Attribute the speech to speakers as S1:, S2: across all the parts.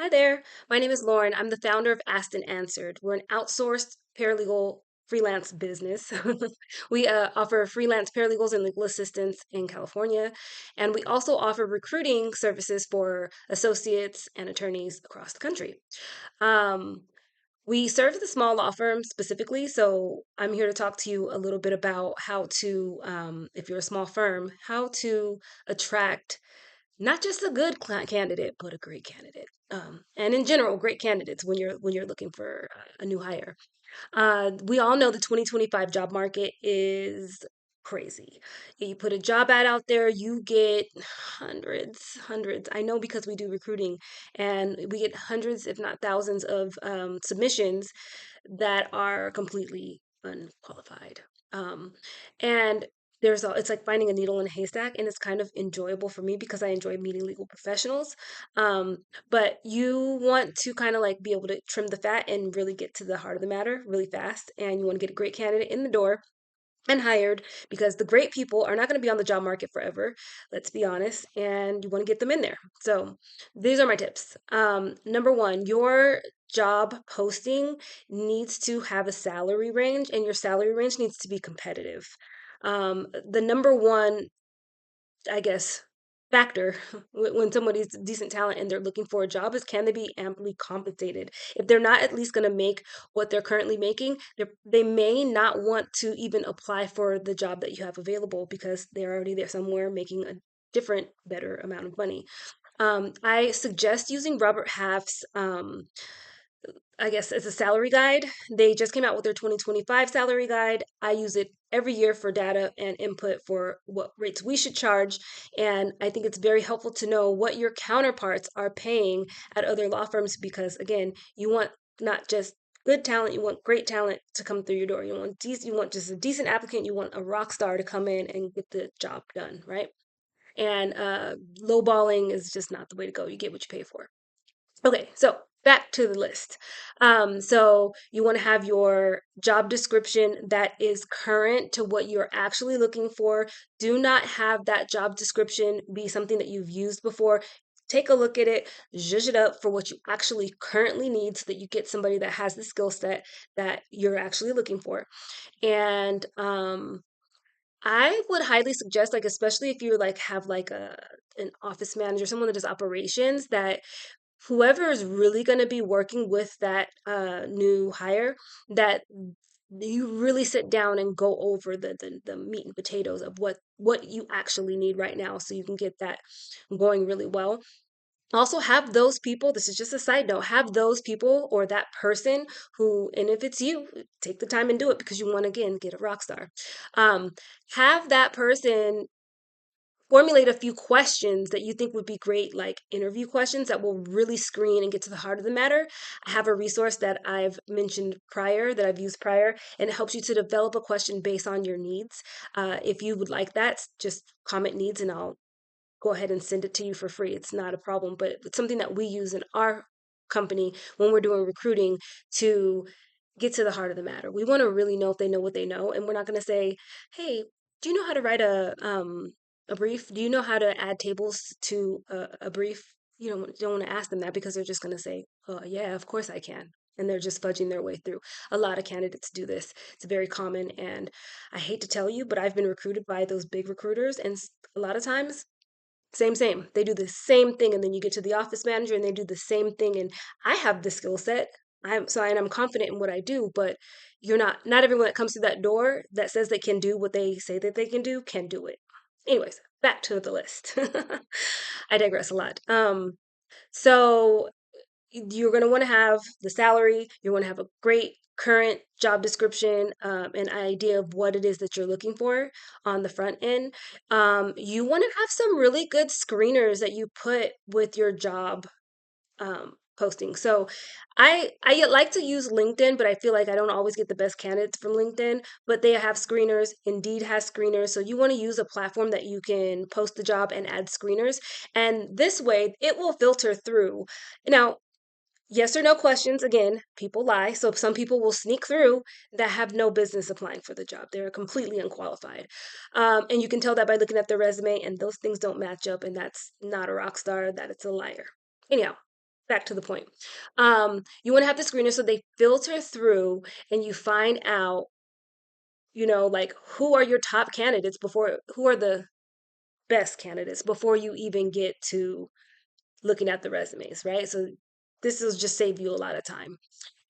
S1: Hi there. My name is Lauren. I'm the founder of Asked and Answered. We're an outsourced paralegal freelance business. We offer freelance paralegals and legal assistants in California, and we also offer recruiting services for associates and attorneys across the country. Um, we serve the small law firm specifically, so I'm here to talk to you a little bit about how to, if you're a small firm, how to attract not just a good candidate, but a great candidate. And in general, great candidates when you're looking for a new hire. We all know the 2025 job market is crazy. You put a job ad out there, you get hundreds. I know because we do recruiting, and we get hundreds, if not thousands, of submissions that are completely unqualified. Um, and it's like finding a needle in a haystack, and it's kind of enjoyable for me because I enjoy meeting legal professionals. Um, but you want to kind of like be able to trim the fat and really get to the heart of the matter really fast. And you want to get a great candidate in the door and hired because the great people are not going to be on the job market forever. Let's be honest. And you want to get them in there. So these are my tips. Number one, your job posting needs to have a salary range, and your salary range needs to be competitive. The number one, I guess, factor when somebody's decent talent and they're looking for a job is, can they be amply compensated? If they're not at least going to make what they're currently making, they may not want to even apply for the job that you have available because they're already there somewhere making a different, better amount of money. I suggest using Robert Half's I guess it's a salary guide. They just came out with their 2025 salary guide. I use it every year for data and input for what rates we should charge. And I think it's very helpful to know what your counterparts are paying at other law firms because, again, you want not just good talent, you want great talent to come through your door. You want just a decent applicant, you want a rock star to come in and get the job done, right? And lowballing is just not the way to go. You get what you pay for. Okay, so back to the list. So you want to have your job description that is current to what you're actually looking for. Do not have that job description be something that you've used before. Take a look at it, zhuzh it up for what you actually currently need so that you get somebody that has the skill set that you're actually looking for. And I would highly suggest, like, especially if you like have like an office manager, someone that does operations, that whoever is really going to be working with that new hire, that you really sit down and go over the meat and potatoes of what you actually need right now so you can get that going really well. Also have those people, this is just a side note, have those people or that person who, and if it's you, take the time and do it because you want to, again, get a rock star. um, have that person formulate a few questions that you think would be great, like interview questions that will really screen and get to the heart of the matter. I have a resource that I've mentioned prior, that I've used prior, and it helps you to develop a question based on your needs. If you would like that, just comment needs and I'll go ahead and send it to you for free. It's not a problem, but it's something that we use in our company when we're doing recruiting to get to the heart of the matter. We want to really know if they know what they know, and we're not going to say, "Hey, do you know how to write a brief? Do you know how to add tables to a brief?" You don't want to ask them that because they're just going to say, "Oh, yeah, of course I can." And they're just fudging their way through. A lot of candidates do this. It's very common. And I hate to tell you, but I've been recruited by those big recruiters. And a lot of times same. They do the same thing, and then you get to the office manager, and they do the same thing. And I have the skill set. I'm confident in what I do, but not everyone that comes through that door that says they can do what they say that they can do it. Anyways, back to the list. I digress a lot. So you're going to want to have the salary, you want to have a great current job description, an idea of what it is that you're looking for on the front end. You want to have some really good screeners that you put with your job posting. So I like to use LinkedIn, but I feel like I don't always get the best candidates from LinkedIn, but they have screeners. Indeed has screeners. So you want to use a platform that you can post the job and add screeners. And this way it will filter through. Now, yes or no questions, again, people lie. So some people will sneak through that have no business applying for the job. They're completely unqualified. And you can tell that by looking at their resume, and those things don't match up, and that's not a rock star, that it's a liar. Anyhow, back to the point. You want to have the screener so they filter through and you find out, like who are your top candidates before, who are the best candidates before you even get to looking at the resumes, right? So this will just save you a lot of time.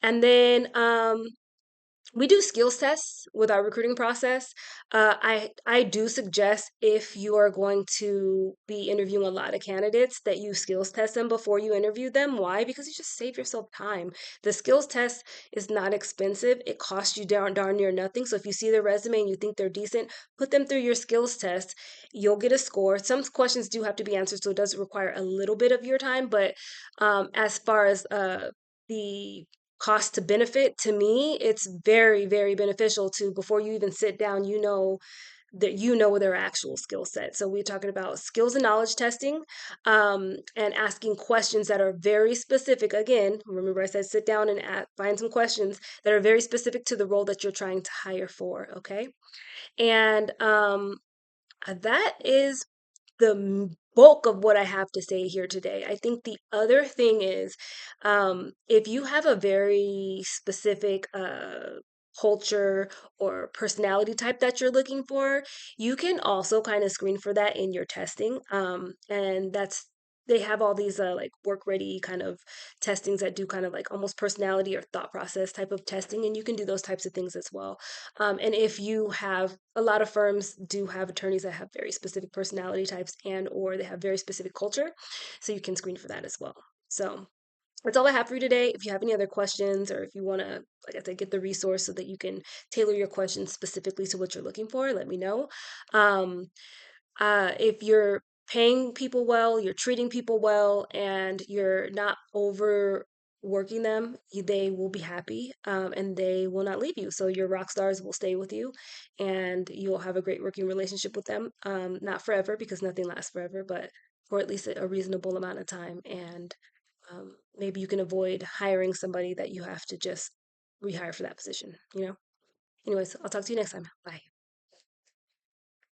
S1: And then we do skills tests with our recruiting process. I do suggest if you are going to be interviewing a lot of candidates that you skills test them before you interview them. Why? Because you just save yourself time. The skills test is not expensive. It costs you darn near nothing. So if you see their resume and you think they're decent, put them through your skills test. You'll get a score. Some questions do have to be answered, so it does require a little bit of your time. But as far as the cost to benefit, to me it's very, very beneficial to, before you even sit down, that their actual skill set. So we're talking about skills and knowledge testing, and asking questions that are very specific. Again, remember I said sit down and find some questions that are very specific to the role that you're trying to hire for. Okay. And that is the bulk of what I have to say here today. I think the other thing is, if you have a very specific culture or personality type that you're looking for, you can also kind of screen for that in your testing. And they have all these like work ready kind of testings that do kind of like almost personality or thought process type of testing, and you can do those types of things as well. And if you have, a lot of firms do have attorneys that have very specific personality types and or they have very specific culture, so you can screen for that as well. So that's all I have for you today. If you have any other questions, or if you want to, like I said, get the resource so that you can tailor your questions specifically to what you're looking for, let me know. Um, if you're paying people well, you're treating people well, and you're not overworking them, they will be happy, and they will not leave you. So your rock stars will stay with you, and you'll have a great working relationship with them. Not forever, because nothing lasts forever, but for at least a reasonable amount of time. And maybe you can avoid hiring somebody that you have to just rehire for that position. Anyways, I'll talk to you next time. Bye.